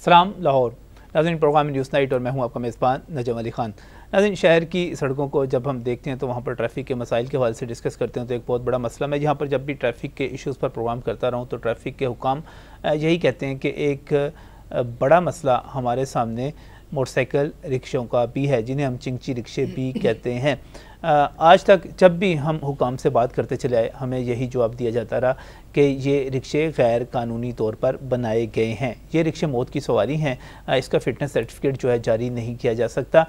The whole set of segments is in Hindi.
सलाम लाहौर। नाज़रीन, प्रोग्राम न्यूज़ नाइट और मैं हूं आपका मेज़बान नजम अली ख़ान। नाज़रीन, शहर की सड़कों को जब हम देखते हैं तो वहाँ पर ट्रैफिक के मसाइल के हवाले से डिस्कस करते हैं तो एक बहुत बड़ा मसला, मैं यहाँ पर जब भी ट्रैफिक के इश्यूज़ पर प्रोग्राम करता रहा हूँ तो ट्रैफिक के हुकाम यही कहते हैं कि एक बड़ा मसला हमारे सामने मोटरसाइकिल रिक्शों का भी है, जिन्हें हम चिंची रिक्शे भी कहते हैं। आज तक जब भी हम हुकाम से बात करते चले आए हमें यही जवाब दिया जाता रहा कि ये रिक्शे गैर कानूनी तौर पर बनाए गए हैं, ये रिक्शे मौत की सवारी हैं, इसका फ़िटनेस सर्टिफिकेट जो है जारी नहीं किया जा सकता,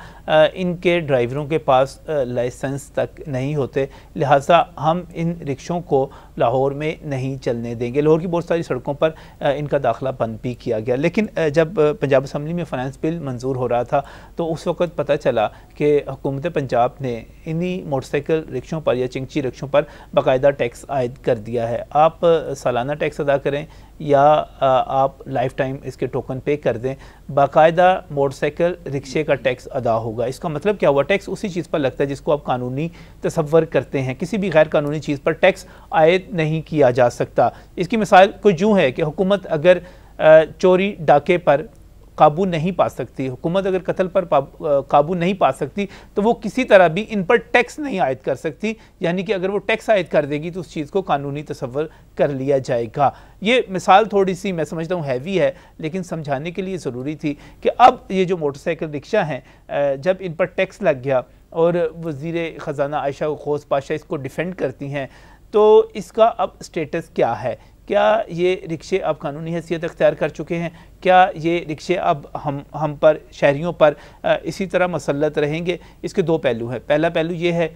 इनके ड्राइवरों के पास लाइसेंस तक नहीं होते, लिहाजा हम इन रिक्शों को लाहौर में नहीं चलने देंगे। लाहौर की बहुत सारी सड़कों पर इनका दाखिला बंद भी किया गया। लेकिन जब पंजाब असम्बली में फ़ाइनेंस बिल मंजूर हो रहा था तो उस वक़्त पता चला कि हुकूमत पंजाब ने इन्हीं मोटरसाइकिल रिक्शों पर या चिंची रिक्शों पर बाकायदा टैक्स आयद कर दिया है। आप सालाना टैक्स अदा करें या आप लाइफ टाइम इसके टोकन पे कर दें, बाकायदा मोटरसाइकिल रिक्शे का टैक्स अदा होगा। इसका मतलब क्या हुआ? टैक्स उसी चीज़ पर लगता है जिसको आप कानूनी तसव्वुर करते हैं, किसी भी गैर कानूनी चीज़ पर टैक्स आयद नहीं किया जा सकता। इसकी मिसाल कुछ यूँ है कि हुकूमत अगर चोरी डाके पर काबू नहीं पा सकती, हुकूमत अगर कत्ल पर काबू नहीं पा सकती तो वो किसी तरह भी इन पर टैक्स नहीं आयद कर सकती, यानी कि अगर वो टैक्स आयद कर देगी तो उस चीज़ को कानूनी तसव्वुर कर लिया जाएगा। ये मिसाल थोड़ी सी मैं समझता हूँ हैवी है, लेकिन समझाने के लिए ज़रूरी थी कि अब ये जो मोटरसाइकिल रिक्शा हैं जब इन पर टैक्स लग गया और वज़ीर ख़जाना आयशा खोस पाशा इसको डिफेंड करती हैं तो इसका अब स्टेटस क्या है? क्या ये रिक्शे अब कानूनी हैसियत अख्तियार कर चुके हैं? क्या ये रिक्शे अब हम पर, शहरियों पर इसी तरह मसल्लत रहेंगे? इसके दो पहलू हैं। पहला पहलू ये है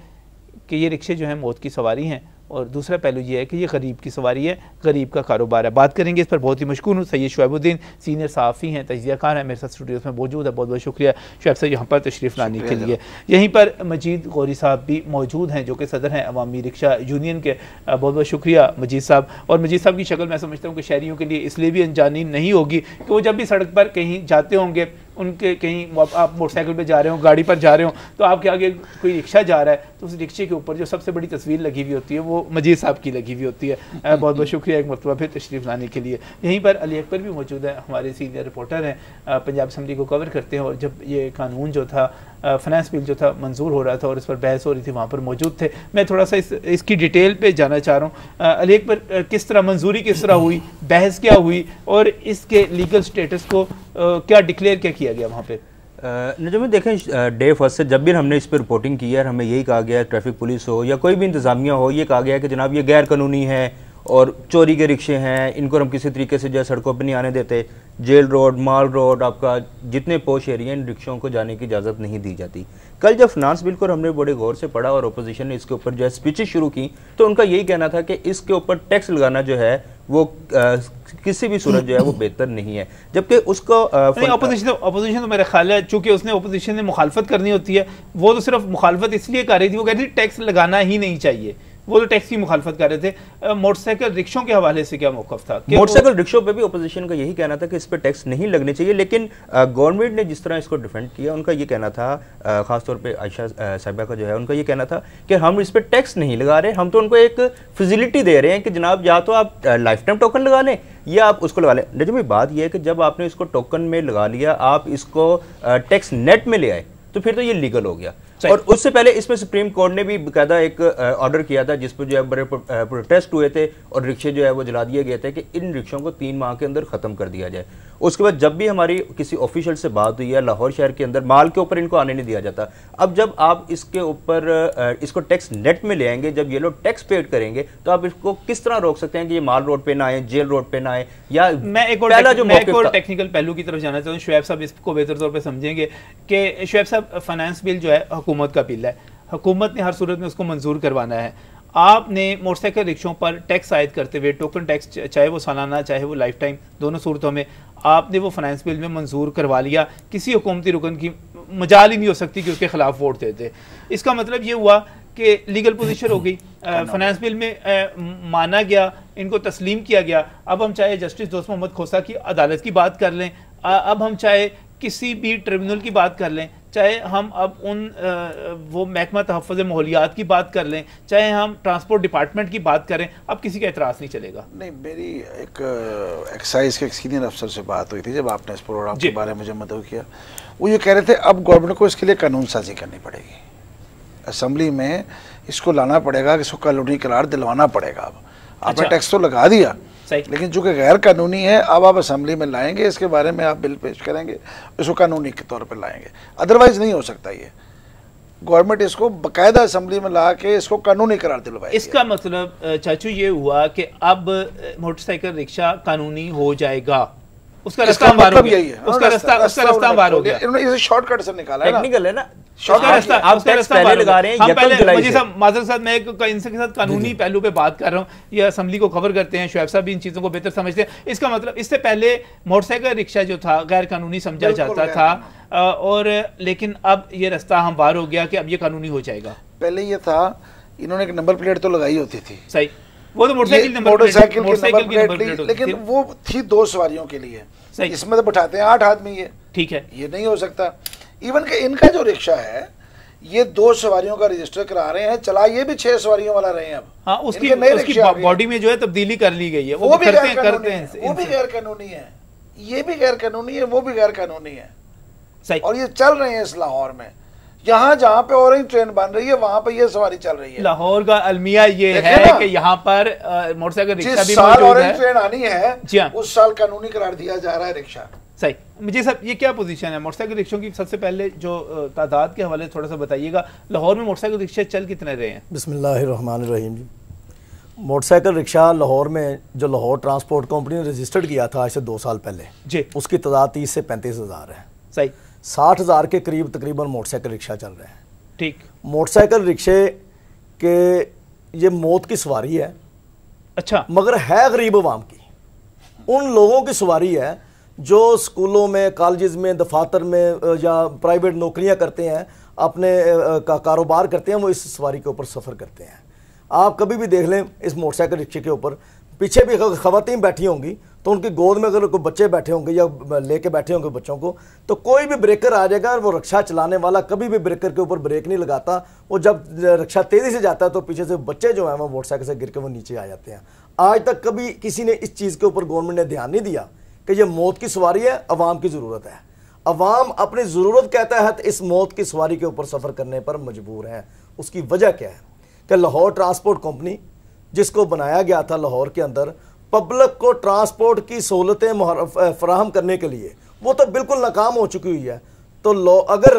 कि ये रिक्शे जो हैं मौत की सवारी हैं, और दूसरा पहलू ये है कि ये गरीब की सवारी है, गरीब का कारोबार है। बात करेंगे इस पर, बहुत ही मशकूर हूँ। सैयद शुएबुद्दीन सीनियर सहाफ़ी हैं, तजियाकार हैं, मेरे साथ स्टूडियोज़ में मौजूद है। बहुत बहुत शुक्रिया शुएब साहब यहाँ पर तशरीफ़ लाने के लिए। यहीं पर मजीद गौरी साहब भी मौजूद हैं जो कि सदर हैं अवामी रिक्शा यूनियन के। बहुत बहुत शुक्रिया मजीद साहब। और मजीद साहब की शक्ल मैं समझता हूँ कि शहरियों के लिए इसलिए भी अनजानी नहीं होगी कि वो जब भी सड़क पर कहीं जाते होंगे, उनके कहीं आप मोटरसाइकिल पे जा रहे हो, गाड़ी पर जा रहे हो, तो आपके आगे कोई रिक्शा जा रहा है तो उस रिक्शे के ऊपर जो सबसे बड़ी तस्वीर लगी हुई होती है वो मजीद साहब की लगी हुई होती है। बहुत बहुत शुक्रिया एक मरतबा फिर तशरीफ़ लाने के लिए। यहीं पर अली अकबर भी मौजूद है, हमारे सीनियर रिपोर्टर हैं, पंजाब असम्बली को कवर करते हैं, और जब ये कानून जो था फाइनेंस बिल जो था मंजूर हो रहा था और इस पर बहस हो रही थी वहाँ पर मौजूद थे। मैं थोड़ा सा इसकी डिटेल पे जाना चाह रहा हूँ। अली अकबर, किस तरह मंजूरी किस तरह हुई, बहस क्या हुई और इसके लीगल स्टेटस को क्या डिक्लेयर क्या किया गया वहाँ पे? नजम देखें, डे फर्स्ट से जब भी हमने इस पर रिपोर्टिंग की है हमें यही कहा गया है, ट्रैफिक पुलिस हो या कोई भी इंतजामिया हो, ये कहा गया है कि जनाब ये गैर कानूनी है और चोरी के रिक्शे हैं, इनको हम किसी तरीके से जो सड़कों पर नहीं आने देते। जेल रोड, माल रोड, आपका जितने पोश एरिया, इन रिक्शों को जाने की इजाज़त नहीं दी जाती। कल जब फाइनेंस बिल को हमने बड़े गौर से पढ़ा और अपोजिशन ने इसके ऊपर जो है स्पीचेस शुरू की तो उनका यही कहना था कि इसके ऊपर टैक्स लगाना जो है वो किसी भी सूरत जो है वो बेहतर नहीं है। जबकि उसको अपोजिशन तो मेरा ख्याल है चूंकि उसने अपोजिशन ने मुखालफत करनी होती है, वो तो सिर्फ मुखालफत इसलिए कर रही थी, वो कह रही थी टैक्स लगाना ही नहीं चाहिए, वो तो टैक्स की मुखालफत कर रहे थे। मोटरसाइकिल रिक्शों के हवाले से क्या मौक़िफ़ था? मोटरसाइकिल रिक्शों पे भी अपोजिशन का यही कहना था कि इस पर टैक्स नहीं लगने चाहिए, लेकिन गवर्नमेंट ने जिस तरह इसको डिफेंड किया उनका ये कहना था, खासतौर पे आयशा साहिबा का जो है उनका ये कहना था कि हम इस पर टैक्स नहीं लगा रहे, हम तो उनको एक फैसिलिटी दे रहे हैं कि जनाब या तो आप लाइफ टाइम टोकन लगा लें या आप उसको लगा लें। नजम बात यह है कि जब आपने इसको टोकन में लगा लिया, आप इसको टैक्स नेट में ले आए तो फिर तो ये लीगल हो गया। और उससे पहले इसमें सुप्रीम कोर्ट ने भी बाकायदा एक ऑर्डर किया था जिस पर जो है बड़े प्रोटेस्ट हुए थे और रिक्शे जो है वो जला दिए गए थे कि इन रिक्शों को 3 माह के अंदर ख़त्म कर दिया जाए। उसके बाद जब भी हमारी किसी ऑफिशियल से बात हुई है, लाहौर शहर के अंदर माल के ऊपर इनको आने नहीं दिया जाता। अब जब आप इसके ऊपर इसको टैक्स नेट में ले आएंगे, जब ये लोग टैक्स पेड करेंगे तो आप इसको किस तरह रोक सकते हैं कि ये माल रोड पे ना आए, जेल रोड पे ना आए? या मैं एक और टेक्निकल पहलू की तरफ जाना चाहता हूँ, शुएब साहब इसको बेहतर तौर पर समझेंगे कि शुएब साहब फाइनेंस बिल जो है हुकूमत का बिल है, हुकूमत ने हर सूरत में उसको मंजूर करवाना है। आपने मोटरसाइकिल रिक्शों पर टैक्स आयद करते हुए, टोकन टैक्स चाहे वो सालाना चाहे वो लाइफ टाइम, दोनों सूरतों में आपने वो फाइनेंस बिल में मंजूर करवा लिया। किसी हुकूमती रुकन की मजाल ही नहीं हो सकती कि उसके खिलाफ वोट देते। इसका मतलब ये हुआ कि लीगल पोजीशन हो गई, फाइनेंस बिल में माना गया, इनको तस्लीम किया गया। अब हम चाहे जस्टिस दोस्त मोहम्मद खोसा की अदालत की बात कर लें, अब हम चाहे किसी भी ट्रिब्यूनल की बात कर लें, चाहे हम अब वो महकमा तहफ़्फ़ुज़ माहौलियात की बात कर लें, चाहे हम ट्रांसपोर्ट डिपार्टमेंट की बात करें, अब किसी का एतराज़ नहीं चलेगा। नहीं, मेरी एक एक्साइज के एक सीनियर अफसर से बात हुई थी जब आपने इस प्रोग्राम के बारे में मुझे मदद किया। वो ये कह रहे थे अब गवर्नमेंट को इसके लिए कानून साजी करनी पड़ेगी, असम्बली में इसको लाना पड़ेगा, इसको कॉलोनी करार दिलवाना पड़ेगा। अब आपने टैक्स तो लगा दिया, लेकिन चूंकि गैर कानूनी है, अब आप असेंबली में लाएंगे, इसके बारे में आप बिल पेश करेंगे, इसको कानूनी के तौर पर लाएंगे, अदरवाइज नहीं हो सकता। ये गवर्नमेंट इसको बाकायदा असेंबली में ला के इसको कानूनी करार दिलवाएगी। इसका मतलब चाचू ये हुआ कि अब मोटरसाइकिल रिक्शा कानूनी हो जाएगा, उसका रास्ता बार हो गया, उसका रास्ता बार हो गया। इन्होंने इसे शॉर्टकट से निकाला है, टेक्निकल है ना, आप पहले लगा रहे हैं। मुझे सब माजर साहब, मैं इनके साथ कानूनी पहलू पे बात कर रहा हूँ, ये असेंबली को कवर करते हैं, शुएब साहब भी इन चीज़ों को बेहतर समझते हैं। इसका मतलब इससे पहले मोटरसाइकिल रिक्शा जो था गैर कानूनी समझा जाता था, और लेकिन अब ये रास्ता हम बार हो गया कि अब ये कानूनी हो जाएगा। पहले ये था, इन्होंने एक नंबर प्लेट तो लगाई होती थी, सही, वो तो मोटरसाइकिल की नंबर प्लेट, लेकिन वो थी 2 सवारियों के लिए, इसमें तो बैठाते हैं 8 आदमी, ये ठीक है, ये नहीं हो सकता। इवन के इनका जो रिक्शा है ये 2 सवारियों का रजिस्टर करा रहे हैं, चला ये भी 6 सवारियों वाला रहे हैं अब। हाँ, उसकी बॉडी में जो है तब्दीली कर ली गई है, वो भी गैर कानूनी है, वो भी गैर कानूनी है, ये भी गैर कानूनी है, वो भी गैर कानूनी है। सही, और ये चल रहे हैं इस लाहौर में, यहाँ जहाँ पे ऑरेंज ट्रेन बन रही है वहां पे ये सवारी चल रही है। लाहौर का अलमिया ये है कि यहाँ पर मोटरसाइकिल रिक्शा भी मौजूद है। ऑरेंज ट्रेन आनी है, जी हाँ, उस साल कानूनी करार दिया जा रहा है रिक्शा। सही, मुझे सब ये क्या पोजीशन है मोटरसाइकिल रिक्शों की? सबसे पहले जो तादाद के हवाले थोड़ा सा बताइएगा, लाहौर में मोटरसाइकिल रिक्शे चल कितने रहे हैं? बिस्मिल्लाहिर्रहमानिर्रहीम जी, मोटरसाइकिल रिक्शा लाहौर में जो लाहौर ट्रांसपोर्ट कंपनी ने रजिस्टर्ड किया था आज से 2 साल पहले जी, उसकी तादाद 30 से 35 हज़ार है। सही, 60,000 के करीब तकरीबन मोटरसाइकिल रिक्शा चल रहे हैं। ठीक, मोटरसाइकिल रिक्शे के ये मौत की सवारी है, अच्छा, मगर है गरीब आवाम की, उन लोगों की सवारी है जो स्कूलों में, कॉलेजेस में, दफातर में या प्राइवेट नौकरियां करते हैं, अपने कारोबार करते हैं, वो इस सवारी के ऊपर सफ़र करते हैं। आप कभी भी देख लें इस मोटरसाइकिल रिक्शे के ऊपर पीछे भी ख़वातीन बैठी होंगी तो उनकी गोद में अगर कोई बच्चे बैठे होंगे या लेके बैठे होंगे बच्चों को, तो कोई भी ब्रेकर आ जाएगा और वो रिक्शा चलाने वाला कभी भी ब्रेकर के ऊपर ब्रेक नहीं लगाता। वो जब रिक्शा तेज़ी से जाता है तो पीछे से बच्चे जो हैं वो मोटरसाइकिल से गिर के वो नीचे आ जाते हैं। आज तक कभी किसी ने इस चीज़ के ऊपर गवर्नमेंट ने ध्यान नहीं दिया कि ये मौत की सवारी है, अवाम की ज़रूरत है। अवाम अपनी ज़रूरत के तहत इस मौत की सवारी के ऊपर सफ़र करने पर मजबूर है। उसकी वजह क्या है कि लाहौर ट्रांसपोर्ट कंपनी जिसको बनाया गया था लाहौर के अंदर पब्लिक को ट्रांसपोर्ट की सहूलतें फराहम करने के लिए, वो तो बिल्कुल नाकाम हो चुकी हुई है। तो अगर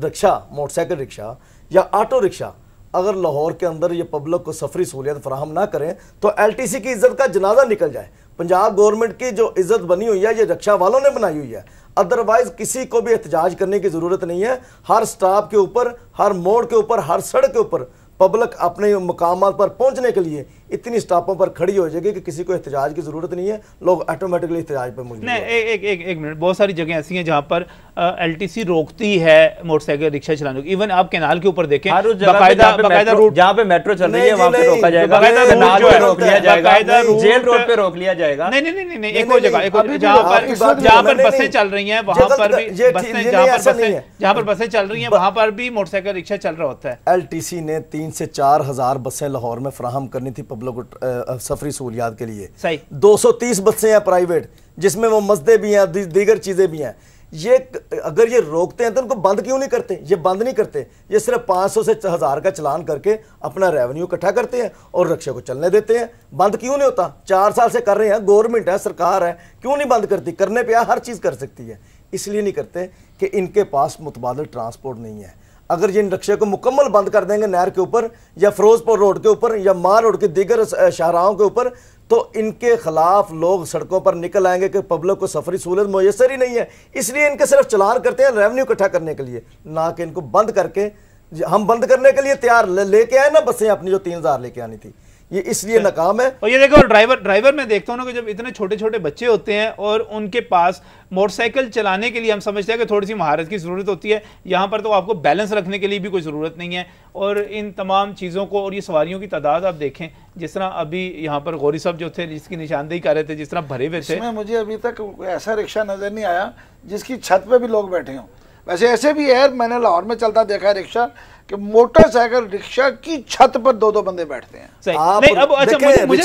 रिक्शा, मोटरसाइकिल रिक्शा या ऑटो रिक्शा अगर लाहौर के अंदर ये पब्लिक को सफरी सहूलियत फराहम ना करें तो LTC की इज्जत का जनाजा निकल जाए। पंजाब गवर्नमेंट की जो इज्जत बनी हुई है ये रिक्शा वालों ने बनाई हुई है, अदरवाइज किसी को भी एहतजाज करने की ज़रूरत नहीं है। हर स्टॉप के ऊपर, हर मोड़ के ऊपर, हर सड़क के ऊपर पब्लिक अपने मुकामात पर पहुंचने के लिए इतनी स्टॉपों पर खड़ी हो जाएगी कि किसी को एहतजाज की जरूरत नहीं है, लोग ऑटोमेटिकली एहतजाज पर मजबूर हैं। एक मिनट, बहुत सारी जगह ऐसी हैं जहां पर LTC रोकती है मोटरसाइकिल रिक्शा चलाने को। इवन आप कैनाल के ऊपर देखें, बाकायदा रूट जहां पे मेट्रो चल रही है वहां पे रोका जाएगा, कैनाल पे रोक लिया जाएगा, जेल रोड पे रोक लिया जाएगा। नहीं, एक और जगह जहां पर बसें चल रही हैं वहां पर भी, जहां पर बसें चल रही हैं वहां पर भी मोटरसाइकिल रिक्शा चल रहा होता है। LTC ने 3 से 4 हज़ार बसें लाहौर में फराहम करनी थी पब्लिक को सफरी सहूलियात के लिए। सही, 230 बसें हैं प्राइवेट जिसमें वो मस्दे भी हैं, दीगर चीजें भी हैं। ये अगर ये रोकते हैं तो उनको बंद क्यों नहीं करते? ये बंद नहीं करते, ये सिर्फ 500 से 1000 का चलान करके अपना रेवेन्यू इकट्ठा करते हैं और रिक्शे को चलने देते हैं। बंद क्यों नहीं होता? 4 साल से कर रहे हैं, गवर्नमेंट है, सरकार है, क्यों नहीं बंद करती? करने पे हर चीज कर सकती है, इसलिए नहीं करते कि इनके पास मुतबादिल ट्रांसपोर्ट नहीं है। अगर ये इन रिक्शे को मुकम्मल बंद कर देंगे नहर के ऊपर या फिरोजपुर रोड के ऊपर या मार रोड के दीगर शाहराहों के ऊपर, तो इनके खिलाफ लोग सड़कों पर निकल आएंगे कि पब्लिक को सफरी सहूलत मुयसर ही नहीं है। इसलिए इनके सिर्फ चलान करते हैं रेवेन्यू इकट्ठा करने के लिए, ना कि इनको बंद करके। हम बंद करने के लिए तैयार लेके आए ना बसें अपनी जो 3000 लेके आनी थी, ये इसलिए नाकाम है। और ये देखो ड्राइवर मैं देखता हूँ ना कि जब इतने छोटे छोटे बच्चे होते हैं और उनके पास मोटरसाइकिल चलाने के लिए हम समझते हैं कि थोड़ी सी महारत की ज़रूरत होती है, यहाँ पर तो आपको बैलेंस रखने के लिए भी कोई ज़रूरत नहीं है। और इन तमाम चीज़ों को और ये सवारियों की तादाद आप देखें, जिस तरह अभी यहाँ पर गौरी साहब जो थे जिसकी निशानदेही कर रहे थे, जिस तरह भरे हुए थे, मुझे अभी तक ऐसा रिक्शा नजर नहीं आया जिसकी छत पे भी लोग बैठे हों। वैसे ऐसे भी है, मैंने लाहौर में चलता देखा है रिक्शा कि मोटरसाइकिल रिक्शा की छत पर 2 बंदे बैठते हैं। नहीं, अब अच्छा मुझे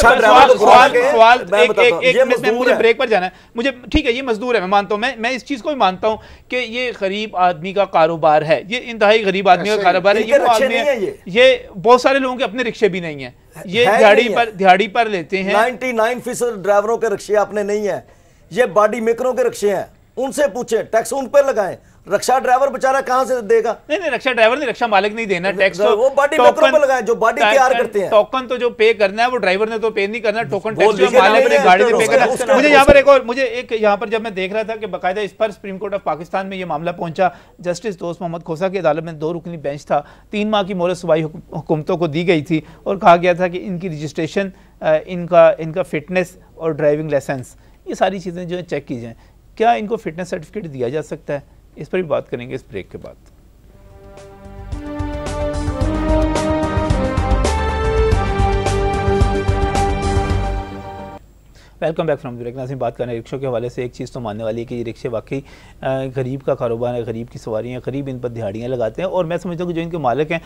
ब्रेक पर जाना है, मुझे ठीक है, ये मजदूर है, मैं मानता हूँ, मैं इस चीज को भी मानता हूँ कि ये गरीब आदमी का कारोबार है, ये इंतहाई गरीब आदमी का कारोबार है। ये वो आदमी है, ये बहुत सारे लोगों के अपने रिक्शे भी नहीं है, ये दिहाड़ी पर लेते हैं। 99% ड्राइवरों के रिक्शे अपने नहीं है, ये बॉडी मेकरों के रिक्शे हैं। उनसे पूछे, टैक्स उन पर लगाएं। रक्षा ड्राइवर बेचारा कहां से देगा? नहीं, रक्षा ड्राइवर नहीं, रक्षा मालिक नहीं देना टैक्स, तो वो बॉडी मेकरों पे लगाएं जो बॉडी तैयार करते हैं। टोकन तो जो पे करना है वो ड्राइवर ने तो पे नहीं करना, टोकन टैक्स जो मालिक ने गाड़ी ने पे करना। मुझे यहाँ पर यहाँ पर जब मैं देख रहा था कि बाकायदा इस पर सुप्रीम कोर्ट ऑफ पाकिस्तान में ये मामला पहुंचा, जस्टिस दोस्त मोहम्मद खोसा की अदालत में 2 रुकनी बेंच था, 3 माह की मोहलत सूबाई हुकूमतों को दी गई थी और कहा गया था कि इनकी रजिस्ट्रेशन, इनका फिटनेस और ड्राइविंग लाइसेंस, ये सारी चीज़ें जो है चेक की जाएँ। क्या इनको फिटनेस सर्टिफिकेट दिया जा सकता है? इस पर भी बात करेंगे इस ब्रेक के बाद। Welcome back from break. नाज़रीन, बात करें रिक्शों के हवाले से, एक चीज़ तो मानने वाली है कि ये रिक्शे वाकई गरीब का कारोबार है, गरीब की सवारियाँ, गरीब इन पर दिहाड़ियाँ लगाते हैं। और मैं समझता हूँ कि जो इनके मालिक हैं,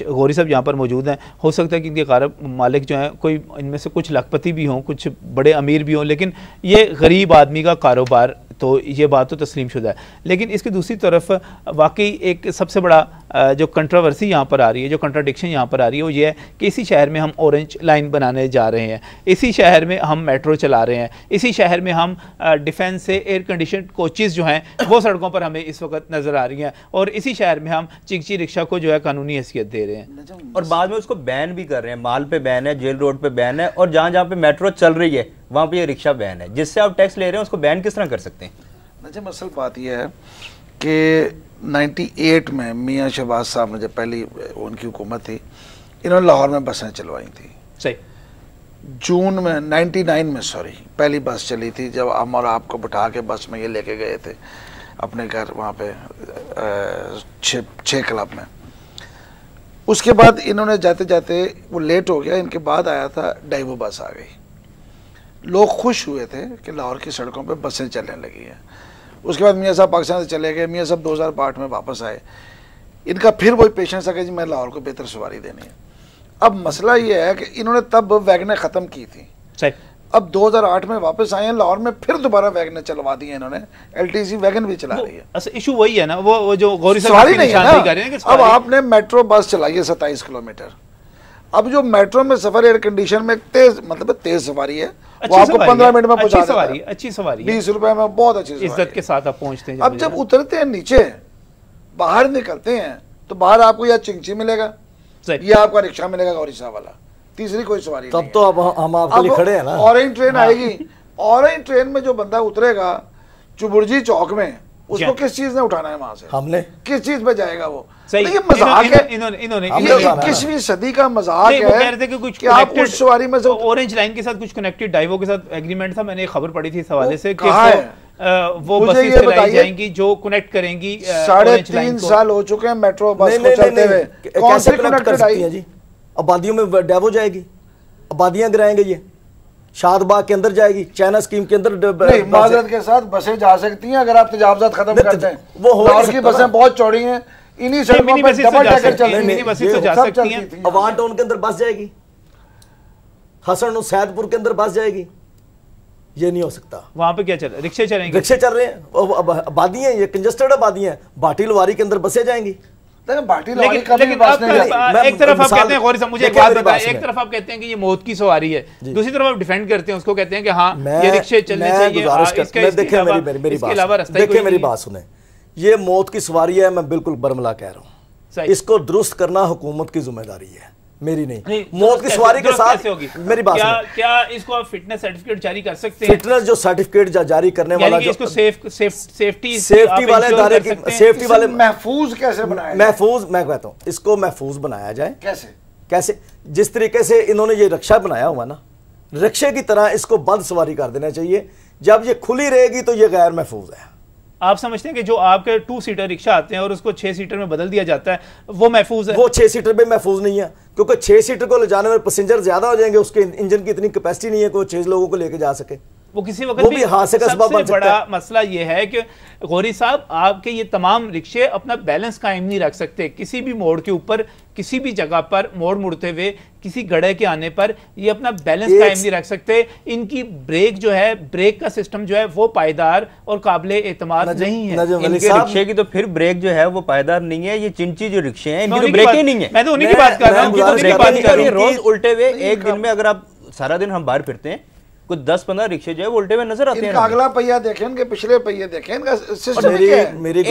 गौरी साहब यहाँ पर मौजूद हैं, हो सकता है कि इनके मालिक जो हैं कोई इनमें से कुछ लखपति भी हों, कुछ बड़े अमीर भी हों, लेकिन ये गरीब आदमी का कारोबार, तो ये बात तो तस्लीम शुदा है। लेकिन इसकी दूसरी तरफ वाकई एक सबसे बड़ा जो कंट्रोवर्सी यहाँ पर आ रही है, जो कंट्राडिक्शन यहाँ पर आ रही है, वो ये है कि इसी शहर में हम ऑरेंज लाइन बनाने जा रहे हैं, इसी शहर में हम मेट्रो चला रहे हैं, इसी शहर में हम डिफेंस से एयर कंडीशन कोचेज़ जो हैं वो सड़कों पर हमें इस वक्त नज़र आ रही हैं, और इसी शहर में हम चिकची रिक्शा को जो है कानूनी हैसियत दे रहे हैं, और बाद में उसको बैन भी कर रहे हैं। माल पे बैन है, जेल रोड पे बैन है, और जहाँ जहाँ पे मेट्रो चल रही है वहाँ पे ये रिक्शा बैन है। जिससे आप टैक्स ले रहे हैं उसको बैन किस तरह कर सकते हैं? अच्छा, असल बात यह है कि 98 में मियाँ शहबाज साहब ने जब पहली उनकी हुकूमत थी, इन्होंने लाहौर में बसें चलवाई थी। सही, जून में 99 में पहली बस चली थी, जब हम और आपको बिठा के बस में ये लेके गए थे अपने घर वहाँ पे 6 क्लब में। उसके बाद इन्होंने जाते जाते वो लेट हो गया, इनके बाद आया था डाइवो बस आ गई। लोग खुश हुए थे कि लाहौर की सड़कों पे बसें चलने लगी हैं। उसके बाद मियाँ साहब पाकिस्तान से चले गए, मियाँ साहब 2008 में वापस आए। इनका फिर वही पेशेंस है कि जी मैं लाहौर को बेहतर सवारी देनी है। अब मसला ये है कि इन्होंने तब वैगनें ख़त्म की थी, अब 2008 में वापस आए हैं लाहौर में, फिर दोबारा वैगनें चलवा दी हैं इन्होंने। LTC वैगन भी चला रही है। अच्छा, इशू वही है ना, वो जो गौरी सवारी नहीं है ना। अब आपने मेट्रो बस चलाई है 27 किलोमीटर, अब जो मेट्रो में सफर एयर कंडीशन में तेज, मतलब तेज सवारी है, वो आपको 15 मिनट में पहुंचा देता है। अच्छी सवारी, 20 रुपए में बहुत अच्छी इज्जत के साथ आप पहुंचते हैं। अब जब उतरते हैं नीचे, बाहर निकलते हैं, तो बाहर आपको या चिंची मिलेगा या आपका रिक्शा मिलेगा गौरी साहब वाला, तीसरी कोई सवारी तब तो अब हम आपके लिए खड़े हैं ना। ऑरेंज ट्रेन आएगी, ऑरेंज ट्रेन में जो बंदा उतरेगा चुबुर्जी चौक में, उसको किस चीज ने उठाना है वहां से, हमने किस चीज पे जाएगा वो? ये मजाक है, इन्होंने 21वीं सदी का मजाक है कि आप उस सवारी में से ऑरेंज लाइन के साथ कुछ कनेक्टेड डाइवो के साथ एग्रीमेंट था। मैंने एक खबर पढ़ी थी इस हवाले से कि वो बसें चलाई जाएंगी जो कनेक्ट करेंगी। 3.5 साल हो चुके हैं मेट्रो बस को चलते हुए, कौन से कनेक्ट कराई है जी? आबादियों में डेवो जाएगी, आबादियां गिराएंगे, ये शादबाग के अंदर जाएगी, चाइना स्कीम के अंदर नहीं, माजरत के साथ बसें जा सकती हैं अगर आप तजावजात खत्म करते हैं। वो लाहौर की बसें बहुत चौड़ी हैं, इन्हीं सड़कों पर डबल डेकर चलती हैं। अवान टाउन के अंदर बस जाएगी, हसन सैदपुर के अंदर बस जाएगी, ये नहीं हो सकता। वहां पे क्या चल रहा है? रिक्शे चलेंगे, रिक्शे चल रहे हैं, आबादियां, ये कंजस्टेड आबादियां, भाटी लवारी के अंदर बसें जाएंगी। लेकिन एक तरफ आप कहते हैं, गौरी साहब मुझे एक बात बताएं, एक तरफ आप कहते हैं कि ये मौत की सवारी है, दूसरी तरफ आप डिफेंड करते हैं उसको, कहते हैं कि हाँ ये रिक्शे चलने चाहिए। देखिए मेरी बात सुने, ये मौत की सवारी है, मैं बिल्कुल बरमला कह रहा हूँ। इसको दुरुस्त करना हुकूमत की जिम्मेदारी है, मेरी नहीं। मौत की सवारी के साथ मेरी बात क्या इसको आप फिटनेस सर्टिफिकेट जारी कर सकते हैं? फिटनेस जो सर्टिफिकेट जारी करने वाला, इसको सेफ्टी वाले इदारे की, सेफ्टी वाले महफूज कैसे बनाया? महफूज, मैं कहता हूँ इसको महफूज बनाया जाए। कैसे? कैसे, जिस तरीके से इन्होंने ये रिक्शा बनाया हुआ ना, रिक्शे की तरह इसको बंद सवारी कर देना चाहिए। जब ये खुली रहेगी तो ये गैर महफूज है। आप समझते हैं कि जो आपके 2 सीटर रिक्शा आते हैं और उसको 6 सीटर में बदल दिया जाता है वो महफूज है? वो 6 सीटर पे महफूज नहीं है, क्योंकि 6 सीटर को ले जाने वाले पैसेंजर ज्यादा हो जाएंगे, उसके इंजन की इतनी कैपेसिटी नहीं है कि वो 6 लोगों को लेके जा सके। वो किसी वक्त वो भी हादसे का सबब बन सकता है। बड़ा मसला ये है कि गौरी साहब आपके ये तमाम रिक्शे अपना बैलेंस कायम नहीं रख सकते। किसी भी मोड़ के ऊपर, किसी भी जगह पर मोड़ मुड़ते हुए, किसी गड्ढे के आने पर ये अपना बैलेंस कायम नहीं रख सकते। इनकी ब्रेक जो है, ब्रेक का सिस्टम जो है वो पायदार और काबिल एतमाद नहीं है। इनके रिक्शे की तो फिर ब्रेक जो है वो पायदार नहीं है। ये चिंची जो रिक्शे हैं इनकी तो ब्रेक ही नहीं है। मैं तो उन्हीं की बात कर रहा हूँ। रोज उल्टे हुए, एक दिन में अगर आप सारा दिन हम बाहर फिरते हैं, कुछ 10-15 रिक्शे जो है उल्टे हुए नजर आते हैं। इनका अगला पहिया देखें, इनके पिछले पहिए देखें, इनका सिस्टम क्या है?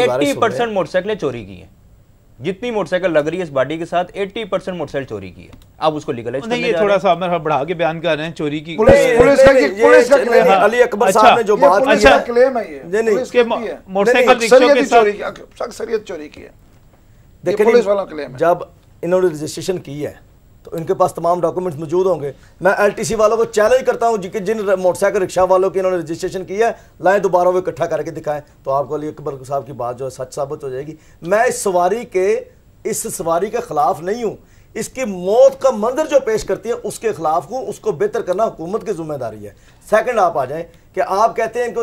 80% मोटरसाइकिलें चोरी की हैं। जितनी मोटरसाइकिल लग रही है इस बॉडी के साथ 80% मोटरसाइकिल चोरी की है। आप उसको लीगलाइज करने नहीं, ये थोड़ा सा मैं बढ़ा के बयान कर रहे हैं चोरी की। पुलिस का क्लेम है। अली अकबर साहब ने जो बात की है, क्लेम है ये, मोटरसाइकिल रिक्शों के साथ अक्सरियत चोरी की है। देखिए पुलिस वालों का क्लेम है। जब इन्होंने रजिस्ट्रेशन की है तो इनके पास तमाम डॉक्यूमेंट्स मौजूद होंगे। मैं एलटीसी वालों को चैलेंज करता हूं कि जिन मोटरसाइकिल रिक्शा वालों की इन्होंने रजिस्ट्रेशन की है, लाएं दोबारा वो इकट्ठा करके दिखाएं, तो आपको अली अकबर साहब की बात जो है सच साबित हो जाएगी। मैं इस सवारी के खिलाफ नहीं हूं। इसकी मौत का मंजर जो पेश करती है उसके खिलाफ हूं। उसको बेहतर करना हुकूमत की जिम्मेदारी है। सेकंड आप आ जाएं कि आप कहते हैं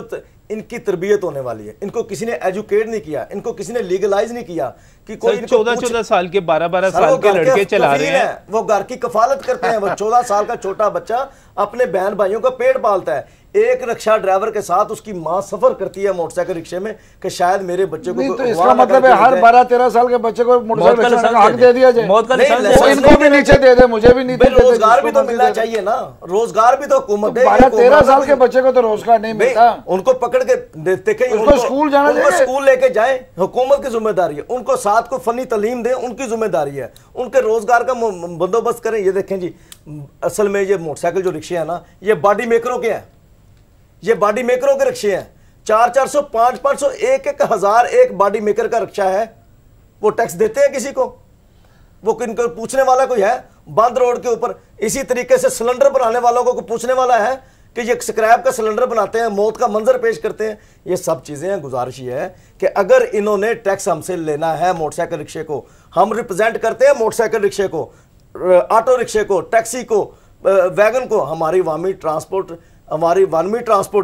इनकी तरबियत होने वाली है, इनको किसी ने एजुकेट नहीं किया, इनको किसी ने लीगलाइज नहीं किया कि कोई 14 साल के 12 साल के लड़के चला रहे हैं, वो घर की कफालत करते हैं। वो 14 साल का छोटा बच्चा अपने बहन भाइयों का पेट पालता है। एक रिक्शा ड्राइवर के साथ उसकी मां सफर करती है मोटरसाइकिल रिक्शे में कि शायद मेरे बच्चे को, तो इसका मतलब है हर 12-13 साल के बच्चे को मोटरसाइकिल का हक दे दिया जाए। मौत का लाइसेंस इनको भी नीचे दे दे, मुझे भी नीचे दे दे। रोजगार भी तो मिलना चाहिए ना, रोजगार भी तो हुकूमत दे। 12-13 साल के बच्चे को तो रोजगार नहीं मिलता। उनको पकड़ के देखें, उनको स्कूल जाना चाहिए, उनको स्कूल लेके जाए, हुकूमत की जिम्मेदारी है। उनको साथ को फनी तालीम दें, उनकी जिम्मेदारी है। उनके रोजगार का बंदोबस्त करें। ये देखें जी, असल में ये मोटरसाइकिल जो रिक्शे हैं ना, ये बॉडी मेकरों के हैं। ये बॉडी मेकरों के रिक्शे हैं। 400-400, 500-500, 1,000 एक बॉडी मेकर का रिक्शा है। वो टैक्स देते हैं किसी को? वो किनको पूछने वाला कोई है? बंद रोड के ऊपर इसी तरीके से सिलेंडर बनाने वालों को पूछने वाला है कि ये स्क्रैप का सिलेंडर बनाते हैं, मौत का मंजर पेश करते हैं। ये सब चीजें हैं। गुजारिश ये है कि अगर इन्होंने टैक्स हमसे लेना है मोटरसाइकिल रिक्शे को, हम रिप्रेजेंट करते हैं मोटरसाइकिल रिक्शे को, ऑटो रिक्शे को, टैक्सी को, वैगन को। हमारी वामी ट्रांसपोर्ट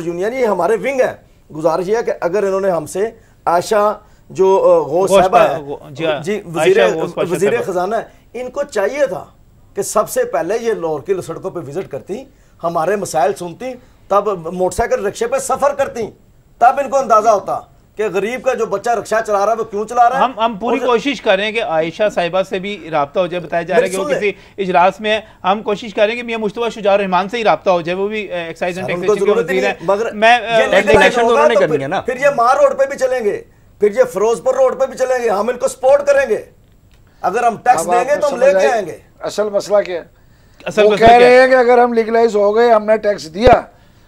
यूनियन, ये हमारे विंग है। गुजारिश है कि अगर इन्होंने हमसे आयशा जो गौस साहबा है जी, वजीर खजाना है, इनको चाहिए था कि सबसे पहले ये लाहौर की सड़कों पे विजिट करती, हमारे मसाइल सुनती, तब मोटरसाइकिल रिक्शे पे सफर करती, तब इनको अंदाजा होता कि गरीब का जो बच्चा रिक्शा चला रहा है वो क्यों चला रहा है। हम पूरी कोशिश कर रहे हैं कि आयशा साहिबा से भी राब्ता हो जाए। बताया जा रहा है कि वो किसी इजलास में है। हम कोशिश करें कि मियां मुस्तफा शुजाउर रहमान से ही राब्ता हो जाए, वो भी एक्साइज एंड टैक्सेशन के वजीर हैं। मगर मैं फिर ये मार रोड पे भी चलेंगे, फिर ये फिरोजपुर रोड पे भी चलेंगे, हम इनको सपोर्ट करेंगे। अगर हम टैक्स देंगे तो हम लेके आएंगे। असल मसला क्या है? वो कह रहे हैं कि अगर हम लीगलाइज हो गए, हमने टैक्स दिया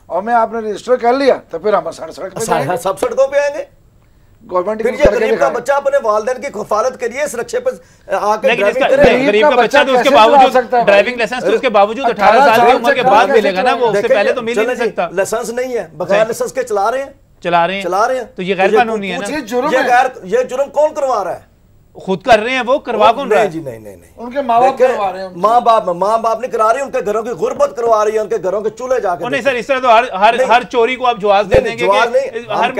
और मैं आपने रजिस्टर कर लिया, तो फिर हम सड़क पे जाएंगे, सब सड़कों पे आएंगे। गवर्नमेंट फिर ये गरीब का बच्चा अपने वालिदैन की खफालत करिए इस रिक्शे पे आके ड्राइविंग करे। गरीब का बच्चा तो उसके बावजूद ड्राइविंग लाइसेंस तो उसके बावजूद 18 साल की उम्र के बाद मिलेगा ना, वो उससे पहले तो मिल ही नहीं सकता। लाइसेंस नहीं है, बगैर लाइसेंस के चला रहे हैं। तो ये गैर कानूनी है ना। ये जुर्म कौन करवा रहा है? खुद कर रहे हैं, वो करवा कौन रहा है? जी नहीं, उनके माँ बाप करवा रहे हैं। माँ बाप नहीं करा रही, उनके घरों की गुर्बत करवा रही है, उनके घरों के चूल्हे जाके। नहीं सर, इस तरह तो हर चोरी को आप जवाब दे देंगे कि हर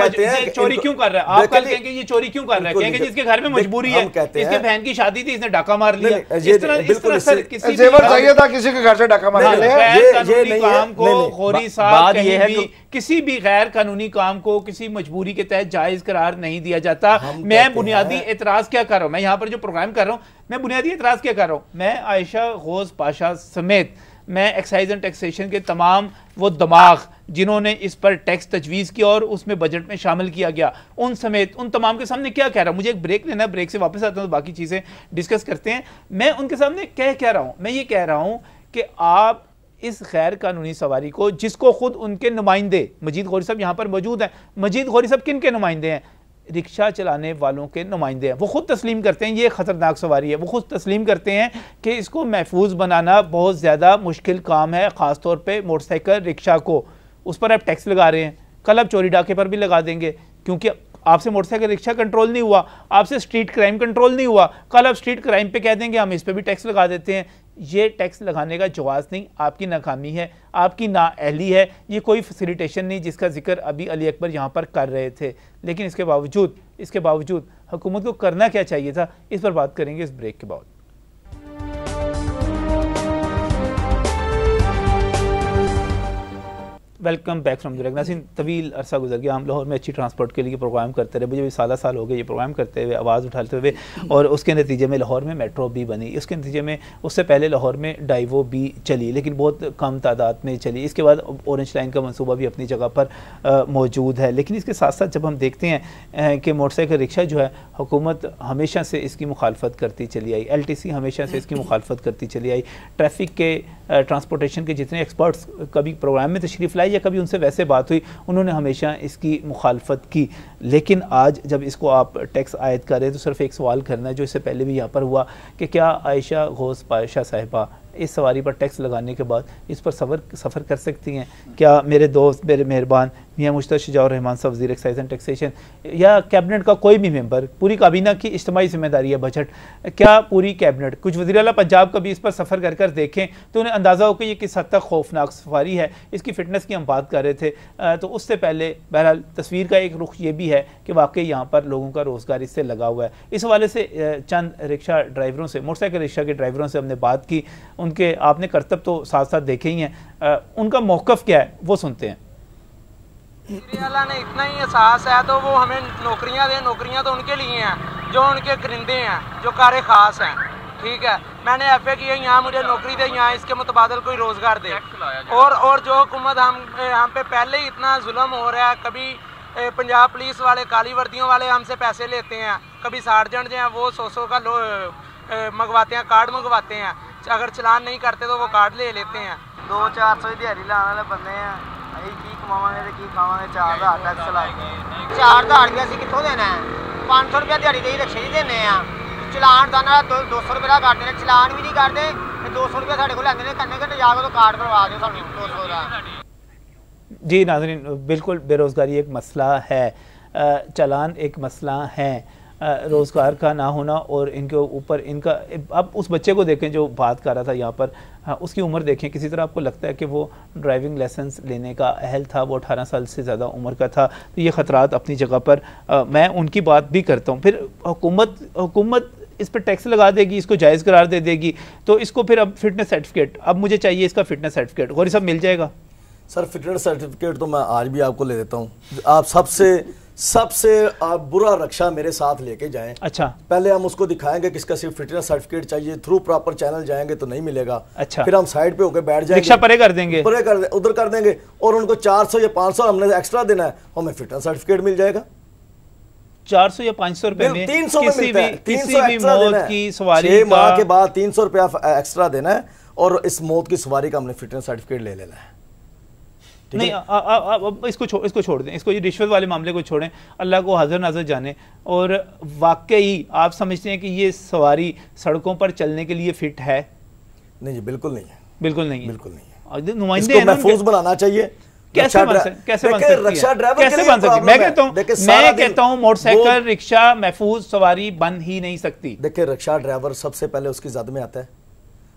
चोरी क्यों कर रहा है। आप कल कहेंगे ये चोरी क्यों कर रहा है, कहेंगे जिसके घर में मजबूरी है, इसके बहन की शादी थी, इसने डाका मार लिया। इस तरह सर किसी जेवर चाहिए था, किसी के घर से डाका मार लिया। गैर कानूनी काम को गौरी साहब किसी भी गैर कानूनी काम को किसी मजबूरी के तहत जायज करार नहीं दिया जाता। मैं बुनियादी एतराज क्या कर रहा हूं, मैं यहां पर जो प्रोग्राम कर रहा हूं, मैं बुनियादी एतराज क्या कर रहा हूं। मैं आयशा गौस पाशा समेत मैं एक्साइज एंड टैक्सेशन के तमाम वो दिमाग जिन्होंने इस पर टैक्स तजवीज़ किया और उसमें बजट में शामिल किया गया, उन समेत उन तमाम के सामने क्या कह रहा हूं। मुझे एक ब्रेक लेना है, ब्रेक से वापस आता हूं तो बाकी चीज़ें डिस्कस करते हैं। मैं उनके सामने कह रहा हूं, मैं ये कह रहा हूं कि आप इस गैर कानूनी सवारी को, जिसको खुद उनके नुमाइंदे मजीद गौरी साहब यहाँ पर मौजूद हैं। मजीद गौरी साहब किन के नुमाइंदे हैं? रिक्शा चलाने वालों के नुमाइंदे हैं, वो खुद तस्लीम करते हैं ये ख़तरनाक सवारी है। वो खुद तस्लीम करते हैं कि इसको महफूज बनाना बहुत ज़्यादा मुश्किल काम है, ख़ास तौर पे मोटरसाइकिल रिक्शा को। उस पर आप टैक्स लगा रहे हैं, कल आप चोरी डाके पर भी लगा देंगे, क्योंकि आपसे मोटरसाइकिल रिक्शा कंट्रोल नहीं हुआ, आपसे स्ट्रीट क्राइम कंट्रोल नहीं हुआ, कल आप स्ट्रीट क्राइम पे कह देंगे हम इस पे भी टैक्स लगा देते हैं। ये टैक्स लगाने का जवाज़ नहीं, आपकी नाकामी है, आपकी नाअहली है, ये कोई फैसिलिटेशन नहीं जिसका जिक्र अभी अली अकबर यहाँ पर कर रहे थे। लेकिन इसके बावजूद हुकूमत को करना क्या चाहिए था, इस पर बात करेंगे इस ब्रेक के बाद। वेलकम बैक फ्रॉम द नाज़रीन, तवील अरसा गुजर गया, हम लाहौर में अच्छी ट्रांसपोर्ट के लिए प्रोग्राम करते रहे, मुझे भी साल हो गए ये प्रोग्राम करते हुए, आवाज़ उठाते हुए, और उसके नतीजे में लाहौर में मेट्रो भी बनी। उसके नतीजे में उससे पहले लाहौर में डाइवो भी चली, लेकिन बहुत कम तादाद में चली। इसके बाद ऑरेंज लाइन का मनसूबा भी अपनी जगह पर मौजूद है। लेकिन इसके साथ साथ जब हम देखते हैं कि मोटरसाइकिल रिक्शा जो है, हुकूमत हमेशा से इसकी मुखालफत करती चली आई, LTC हमेशा से इसकी मुखालफत करती चली आई। ट्रैफिक के ट्रांसपोर्टेशन के जितने एक्सपर्ट्स कभी प्रोग्राम में तशरीफ़ लाई या कभी उनसे वैसे बात हुई, उन्होंने हमेशा इसकी मुखालफत की। लेकिन आज जब इसको आप टैक्स आयद कर रहे हैं तो सिर्फ एक सवाल करना है जो इससे पहले भी यहाँ पर हुआ कि क्या आयशा गौस पाशा साहिबा इस सवारी पर टैक्स लगाने के बाद इस पर सफ़र कर सकती हैं? क्या मेरे दोस्त, मेरे मेहरबान मियाँ मुश्तबा शुजाउर रहमान साहब वज़ीर एक्साइज एंड टैक्सेशन या कैबिनेट का कोई भी मेंबर, पूरी काबीना की इज्तिमाई जिम्मेदारी है बजट, क्या पूरी कैबिनेट, कुछ वज़ीर आला पंजाब का भी इस पर सफ़र कर कर देखें तो उन्हें अंदाज़ा हो कि ये किस हद तक खौफनाक सफारी है। इसकी फ़िटनेस की हम बात कर रहे थे, तो उससे पहले बहरहाल तस्वीर का एक रुख ये भी है कि वाकई यहाँ पर लोगों का रोज़गार इससे लगा हुआ है। इस हवाले से चंद रिक्शा ड्राइवरों से, मोटरसाइकिल रिक्शा के ड्राइवरों से हमने बात की, उनके आपने करतब तो साथ साथ देखे ही हैं, उनका मौक़िफ़ क्या है वो सुनते हैं। अल्लाह ने इतना ही एहसास है तो वो हमें नौकरियां दें, नौकरियां तो उनके लिए हैं जो उनके करिंदे हैं, जो कारे ख़ास हैं। ठीक है, मैंने FA की है, यहाँ मुझे नौकरी दे, यहाँ इसके मुतबादल कोई रोज़गार दे। और जो हुकूमत हम पे पहले ही इतना जुल्म हो रहा है, कभी पंजाब पुलिस वाले, काली वर्दियों वाले हमसे पैसे लेते हैं, कभी सार्जेंट जो हैं वो 100 का मंगवाते हैं, कार्ड मंगवाते हैं, अगर चलान नहीं करते तो वो कार्ड ले लेते हैं। 200-400 दिहाड़ी लाने वाले बंदे हैं, की कमावांगे तो की खावांगे, 4000 टैक्स लाएंगे। 4000 रुपया असीं कित्थों देना है? 500 रुपया दिहाड़ी दे रिक्शे ही देने हैं। चलान का 200 रुपये का काटते हैं, चलान भी नहीं करते, 200 रुपया साढ़े को लैंदे ने, कन्ने घंटे जाके तो कार्ड करवा दो सानू 200 का। जी नाज़रीन, बिल्कुल बेरोज़गारी एक मसला है, चलान एक मसला है, रोज़गार का ना होना, और इनके ऊपर इनका, अब उस बच्चे को देखें जो बात कर रहा था यहाँ पर, उसकी उम्र देखें, किसी तरह आपको लगता है कि वो ड्राइविंग लाइसेंस लेने का अहल था, वो 18 साल से ज़्यादा उम्र का था, तो ये ख़तरात अपनी जगह पर, मैं उनकी बात भी करता हूँ। फिर हुकूमत इस पर टैक्स लगा देगी, इसको जायज़ करार दे देगी, तो इसको फिर अब फिटनेस सर्टिफिकेट, अब मुझे चाहिए इसका फिटनेस सर्टिफिकेट, और ये सब मिल जाएगा? सर फिटनेस सर्टिफिकेट तो मैं आज भी आपको ले देता हूँ। आप सबसे आप बुरा रक्षा मेरे साथ लेके जाएं। अच्छा, पहले हम उसको दिखाएंगे कि इसका सिर्फ फिटनेस सर्टिफिकेट चाहिए, थ्रू प्रॉपर चैनल जाएंगे तो नहीं मिलेगा। अच्छा, फिर हम साइड पे होकर बैठ जाएंगे, रिक्शा परे कर देंगे, उधर कर देंगे, और उनको 400 या 500 हमने एक्स्ट्रा देना है, हमें फिटनेस सर्टिफिकेट मिल जाएगा। 400 या 500 रुपए में 300 में किसी भी मौत की सवारी 6 माह के बाद 300 रुपया एक्स्ट्रा देना है, और इस मौत की सवारी का हमने फिटनेस सर्टिफिकेट ले लेना है। नहीं, इसको छोड़ दें, इसको ये रिश्वत वाले मामले को छोड़ें, अल्लाह को हाजिर नाज़र जाने। और वाकई आप समझते हैं कि ये सवारी सड़कों पर चलने के लिए फिट है? नहीं जी, बिल्कुल नहीं है, बिल्कुल नहीं है, बिल्कुल नहीं है। नुमाइंदे हैं, महफूज बनाना चाहिए। कैसे बन सकती है? मैं कहता हूँ मोटरसाइकिल रिक्शा महफूज सवारी बन ही नहीं सकती। देखिए, रिक्शा ड्राइवर सबसे पहले उसकी ज़द में आता है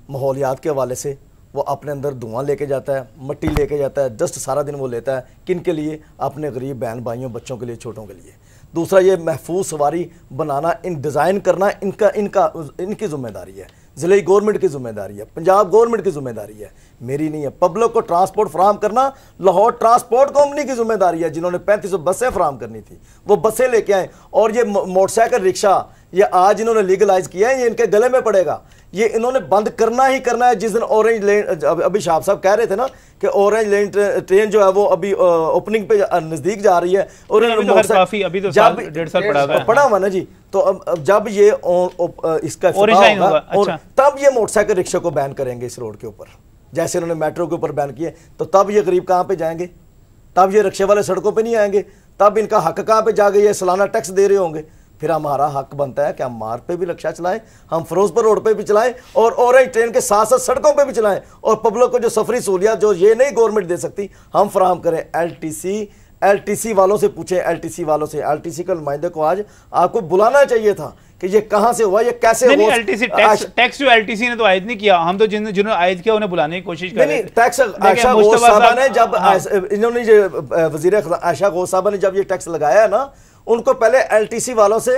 माहौलियात के हवाले से, वो अपने अंदर धुआं लेके जाता है, मिट्टी लेके जाता है, डस्ट सारा दिन वो लेता है, किन के लिए? अपने गरीब बहन भाइयों, बच्चों के लिए, छोटों के लिए। दूसरा, ये महफूज सवारी बनाना, इन डिज़ाइन करना इनकी जिम्मेदारी है, ज़िले गवर्नमेंट की जिम्मेदारी है, पंजाब गवर्नमेंट की जिम्मेदारी है, मेरी नहीं है। पब्लिक को ट्रांसपोर्ट फराहम करना लाहौर ट्रांसपोर्ट कंपनी की जिम्मेदारी है, जिन्होंने 3500 बसें फराहम करनी थी, वो बसें लेके आए। और ये मोटरसाइकिल रिक्शा ये आज इन्होंने लीगलाइज किया है, ये इनके गले में पड़ेगा, ये इन्होंने बंद करना ही करना है। जिस दिन ऑरेंज लेन, अभी शाह साहब कह रहे थे ना कि ऑरेंज लेन ट्रेन जो है वो अभी ओपनिंग पे नजदीक जा रही है, और अभी तो 1.5 साल पड़ा हुआ ना जी, तो अब जब ये इसका होगा, और तब ये मोटरसाइकिल रिक्शा को बैन करेंगे इस रोड के ऊपर, जैसे उन्होंने मेट्रो के ऊपर बैन किए, तो तब ये गरीब कहाँ पे जाएंगे? तब ये रिक्शे वाले सड़कों पे नहीं आएंगे, तब इनका हक कहाँ पे जा गई है? सालाना टैक्स दे रहे होंगे। फिर हमारा हक बनता है कि हम मार्ग पे भी रिक्शा चलाएं, हम फिरोजपुर रोड पे भी चलाएं और ऑरेंज ट्रेन के साथ साथ सड़कों पे भी चलाएं, और पब्लिक को जो सफरी सहूलियात जो ये नहीं गवर्नमेंट दे सकती हम फराहम करें। एलटीसी वालों से पूछें, एलटीसी वालों से, एलटीसी के नुमाइंदे को आज आपको बुलाना चाहिए था कि ये कहां से हुआ, ये कैसे हुआ। एलटीसी टैक्स जो एलटीसी ने तो आयद नहीं किया, हम तो जिन्होंने आयद किया उन्हें बुलाने की कोशिश कर रहे थे। टैक्स आयशा घोष साहबा ने जब इन्होंने वजीर आयशा घोष साहबा ने जब ये टैक्स लगाया है ना, उनको पहले एलटीसी वालों से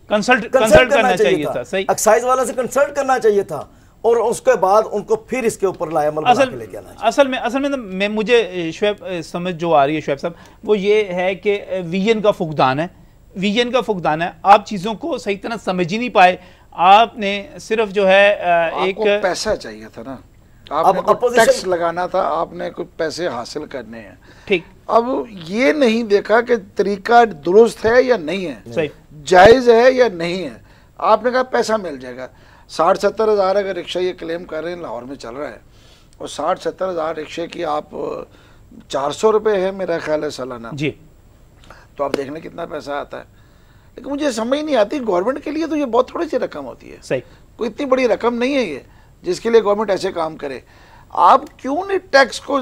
कंसल्ट करना चाहिए था, सही, एक्साइज वालों से कंसल्ट करना चाहिए था, और उसके बाद उनको फिर इसके ऊपर लाया अमल बना के लेके आना चाहिए। असल में मैं मुझे शुएब समझ जो आ रही है शुएब साहब, वो ये है कि विजन का फुकदान है, विजन का फुकदान है। आप चीज़ों को सही तरह समझ ही नहीं पाए, आपने सिर्फ जो है एक पैसा चाहिए था ना, आपने टैक्स लगाना था, आपने कुछ पैसे हासिल करने हैं, ठीक। अब ये नहीं देखा कि तरीका दुरुस्त है या नहीं है, सही, जायज़ है या नहीं है। आपने कहा पैसा मिल जाएगा। 60-70 हज़ार अगर रिक्शा ये क्लेम कर रहे हैं लाहौर में चल रहा है, और 60-70 हज़ार रिक्शे की आप 400 रुपये है मेरा ख्याल है सालाना जी, तो आप देख लें कितना पैसा आता है। लेकिन मुझे समझ नहीं आती, गवर्नमेंट के लिए तो ये बहुत थोड़ी सी रकम होती है, सही, कोई इतनी बड़ी रकम नहीं है ये जिसके लिए गवर्नमेंट ऐसे काम करे। आप क्यों नहीं टैक्स को,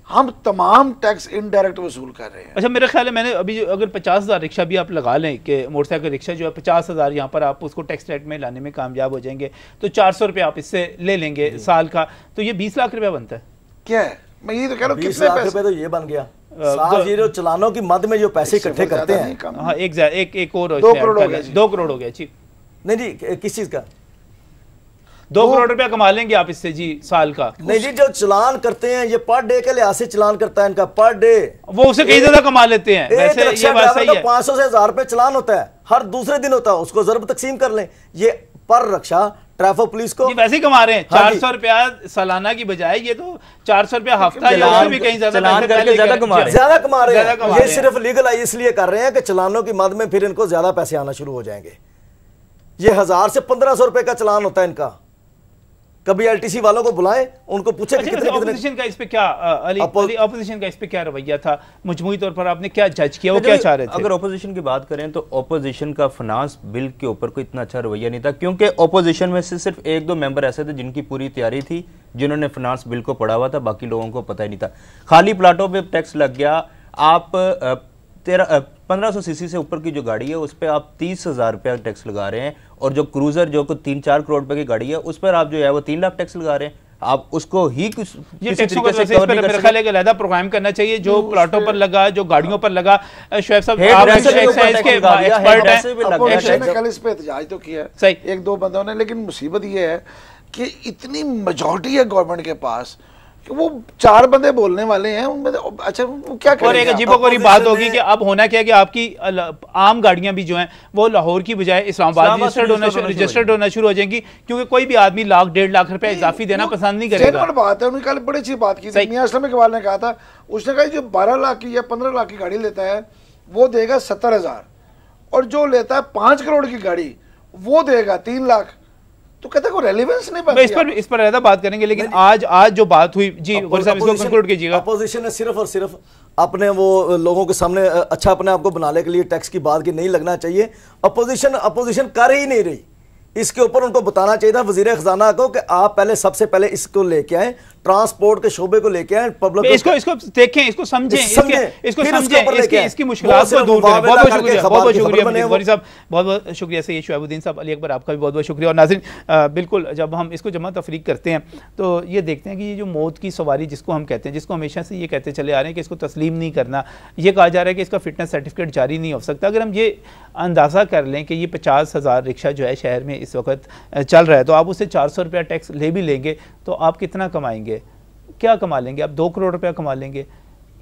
हम तमाम टैक्स इनडायरेक्ट वसूल कर रहे हैं। अच्छा, मेरा ख्याल है मैंने अभी अगर 50,000 रिक्शा भी आप लगा लें कि मोटरसाइकिल रिक्शा जो है 50,000 यहाँ पर आप उसको टैक्स रेट में लाने में कामयाब हो जाएंगे, तो 400 रुपये आप इससे ले लेंगे साल का, तो ये 20 लाख रुपया बनता है। क्या है, मैं ये तो कह रहा हूँ 20 लाख रुपये तो ये बन गया। चलानों की मद में जो पैसे इकट्ठे करते हैं, हाँ, एक और 2 करोड़ हो गया, 2 करोड़ हो गया जी। नहीं जी, किस चीज का? 2 करोड़ रुपया कमा लेंगे आप इससे जी साल का। नहीं जी, जो चलान करते हैं ये पर डे के लिहाज से चलान करता है इनका, पर डे वो उसे कई ज्यादा कमा लेते हैं। वैसे ये बात सही है, 500 से 1000 रुपए चलान होता है, हर दूसरे दिन होता है, उसको जरूर तकसीम कर लें। ये पर रक्षा ट्रैफिक पुलिस को वैसे ही कमा रहे हैं। 400 रुपया सालाना की बजाय ये तो 400 रुपया हफ्ता या भी कहीं ज्यादा कमा रहे हैं। ये सिर्फ लीगल आई इसलिए कर रहे हैं कि चलानों की मद में फिर इनको ज्यादा पैसे आना शुरू हो जाएंगे। ये 1000 से 1500 रुपए का चलान होता है इनका। कभी एलटीसी वालों को बुलाएं, उनको पूछे कि कितने ऑपोजिशन का इस पे क्या ऑपोजिशन का इस पे क्या रवैया था, मजमूई तौर पर आपने क्या जज किया, वो क्या चाह रहे थे? अगर ऑपोजिशन की बात करें तो ऑपोजिशन का फाइनेंस बिल के ऊपर कोई इतना अच्छा रवैया नहीं था, क्योंकि ऑपोजिशन में से सिर्फ 1-2 मेंबर ऐसे थे जिनकी पूरी तैयारी थी, जिन्होंने फाइनेंस बिल को पढ़ा हुआ था, बाकी लोगों को पता ही नहीं था। खाली प्लाटों पर टैक्स लग गया। आप 1500 सीसी से ऊपर की जो गाड़ी है उस पर आप 30,000 रुपया टैक्स लगा रहे हैं, और जो क्रूजर जो 3-4 करोड़ रुपए की गाड़ी है उस पर आप जो है वो 3 लाख टैक्स लगा रहे हैं। आप उसको ही कुछ मेरे ख्याल है अलग प्रोग्राम करना चाहिए, जो प्लाटों पर लगा, जो गाड़ियों पर लगा। शुएब साहब आप एक्साइज के एक्सपर्ट हैं, कल इस पे एहतजाज तो किया सही 1-2 बंदों ने, लेकिन मुसीबत ये है कि इतनी मेजॉरिटी है गवर्नमेंट के पास कि वो 4 बंदे बोलने वाले हैं उनमें। अच्छा, वो क्या करेंगे? और एक अजीबोगरीब बात होगी कि अब होना क्या है कि आपकी आम गाड़ियां भी जो हैं वो लाहौर की बजाय इस्लामाबाद रजिस्टर्ड होना शुरू हो जाएंगी, क्योंकि कोई भी आदमी 1.5 लाख रुपए इजाफी देना पसंद नहीं करेगा। बात है, उन्होंने कल बड़ी अच्छी बात की थी, मियां असलम इकबाल ने कहा था, उसने कहा जो 12 लाख की या 15 लाख की गाड़ी लेता है वो देगा 70,000, और जो लेता है 5 करोड़ की गाड़ी वो देगा 3 लाख। तो कहता है रेलेवेंस नहीं बनती। इस पर ज्यादा बात करेंगे, लेकिन आज जो बात हुई जी, इसको कंक्लूड कीजिएगा। अपोजिशन ने सिर्फ और सिर्फ अपने वो लोगों के सामने अच्छा अपने आप को बनाने के लिए टैक्स की बात की नहीं लगना चाहिए। अपोजिशन कर ही नहीं रही, इसके ऊपर उनको बताना चाहिए था वजीर खजाना को कि आप पहले सबसे पहले इसको लेके आए, ट्रांसपोर्ट के शोबे को लेके आए, पब्लिक इसको देखें, इसको समझें, इसकी मुश्किलात को दूर करें। बहुत बहुत शुक्रिया बहुत शुक्रिया से शुएबुद्दीन साहब, अली अकबर आपका भी बहुत बहुत शुक्रिया। और नाज़रीन, बिल्कुल जब हम इसको जमा तफरीक करते हैं तो ये देखते हैं कि ये जो मौत की सवारी जिसको हम कहते हैं, जिसको हमेशा से ये कहते चले आ रहे हैं कि इसको तस्लीम नहीं करना, ये कहा जा रहा है कि इसका फिटनेस सर्टिफिकेट जारी नहीं हो सकता। अगर हम ये अंदाज़ा कर लें कि ये 50,000 रिक्शा जो है शहर में इस वक्त चल रहा है, तो आप उससे 400 रुपया टैक्स ले भी लेंगे तो आप कितना कमाएंगे? क्या कमा लेंगे? आप 2 करोड़ रुपया कमा लेंगे।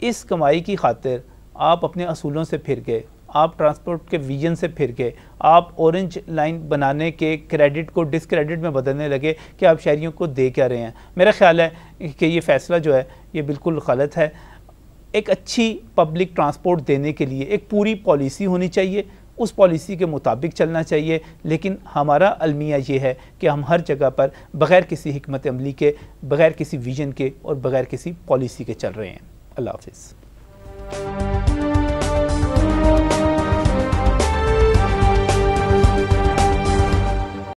इस कमाई की खातिर आप अपने असूलों से फिर गए, आप ट्रांसपोर्ट के विजन से फिर गए, आप ऑरेंज लाइन बनाने के क्रेडिट को डिसक्रेडिट में बदलने लगे कि आप शहरियों को दे क्या रहे हैं। मेरा ख्याल है कि ये फ़ैसला जो है ये बिल्कुल गलत है। एक अच्छी पब्लिक ट्रांसपोर्ट देने के लिए एक पूरी पॉलिसी होनी चाहिए, उस पॉलिसी के मुताबिक चलना चाहिए, लेकिन हमारा अलमिया ये है कि हम हर जगह पर बग़ैर किसी हिकमत अमली के, बग़ैर किसी विजन के और बग़ैर किसी पॉलिसी के चल रहे हैं। अल्लाह हाफ़िज़।